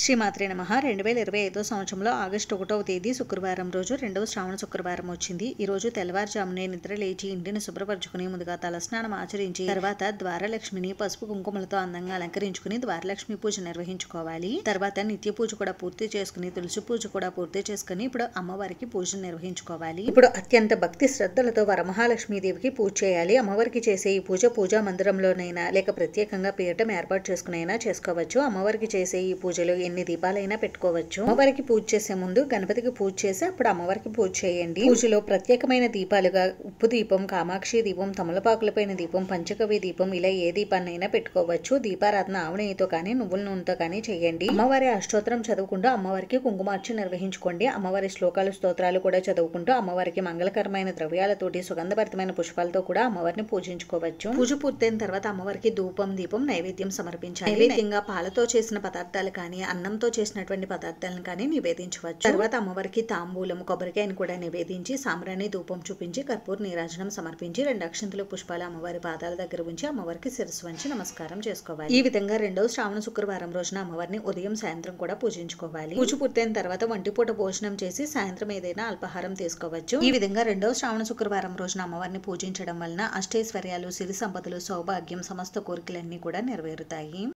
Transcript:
శ్రీమాత్రే నమః 2025 సంవత్సరంలో ఆగస్టు 1వ తేదీ శుక్రవారం రోజు రెండవ శ్రావణ శుక్రవారం వచ్చింది. ఈ రోజు తెల్లవారుజామునే నిద్ర లేచి ఇంటిని శుభ్రపరచుకుని ముందుగా తలస్నానం ఆచరించి తర్వాత ద్వారలక్ష్మిని పసుపు కుంకుమలతో అందంగా అలంకరించుకుని ద్వారలక్ష్మి పూజ నిర్వహించుకోవాలి. తర్వాత నిత్య పూజ కూడా పూర్తి చేసుకుని తులసి పూజ కూడా పూర్తి చేసుకుని ఇప్పుడు అమ్మవారికి పూజ నిర్వహించుకోవాలి. ఇప్పుడు అత్యంత భక్తి శ్రద్ధలతో వరమహాలక్ష్మీదేవికి పూజ చేయాలి. అమ్మవారికి చేసే ఈ పూజా మందిరంలోనైనా లేక ప్రత్యేకంగా పీఠం ఏర్పాటు చేసుకునైనా చేసుకోవచ్చు. అమ్మవారికి చేసే ఈ పూజలు ఎన్ని దీపాలైనా పెట్టుకోవచ్చు. అమ్మవారికి పూజ చేసే ముందు గణపతికి పూజ చేసి అప్పుడు అమ్మవారికి పూజ చేయండి. పూజలో ప్రత్యేకమైన దీపాలుగా ఉప్పు దీపం, కామాక్షి దీపం, తమలపాకులపైన దీపం, పంచకవి దీపం ఇలా ఏ దీపాన్నైనా పెట్టుకోవచ్చు. దీపారాధన ఆవు నెయ్యితో కానీ నువ్వుల నూనెతో కానీ చేయండి. అమ్మవారి అష్టోత్తరం చదువుకుంటూ అమ్మవారికి కుంకుమార్చన నిర్వహించుకోండి. అమ్మవారి శ్లోకాలు స్తోత్రాలు కూడా చదువుకుంటూ అమ్మవారికి మంగళకరమైన ద్రవ్యాలతోటి సుగంధభరితమైన పుష్పాలతో కూడా అమ్మవారిని పూజించుకోవచ్చు. పూజ పూర్తయిన తర్వాత అమ్మవారికి ధూపం దీపం నైవేద్యం సమర్పించాలి. నైవేద్యంగా పాలతో చేసిన పదార్థాలు కానీ అన్నంతో చేసినటువంటి పదార్థాలను కానీ నివేదించవచ్చు. తర్వాత అమ్మవారికి తాంబూలం కొబ్బరికాయను కూడా నివేదించి సాంబ్రాణి ధూపం చూపించి కర్పూర నీరాజనం సమర్పించి 2 అక్షంతలు పుష్పాలు అమ్మవారి పాదాల దగ్గర ఉంచి అమ్మవారికి శిరస్సు వంచి నమస్కారం చేసుకోవాలి. ఈ విధంగా రెండవ శ్రావణ శుక్రవారం రోజున అమ్మవారిని ఉదయం సాయంత్రం కూడా పూజించుకోవాలి. పూజ పూర్తయిన తర్వాత వంటిపూట భోజనం చేసి సాయంత్రం ఏదైనా అల్పాహారం తీసుకోవచ్చు. ఈ విధంగా రెండవ శ్రావణ శుక్రవారం రోజున అమ్మవారిని పూజించడం వలన అష్టైశ్వర్యాలు, సిరి సంపదలు, సౌభాగ్యం, సమస్త కోరికలన్నీ కూడా నెరవేరుతాయి.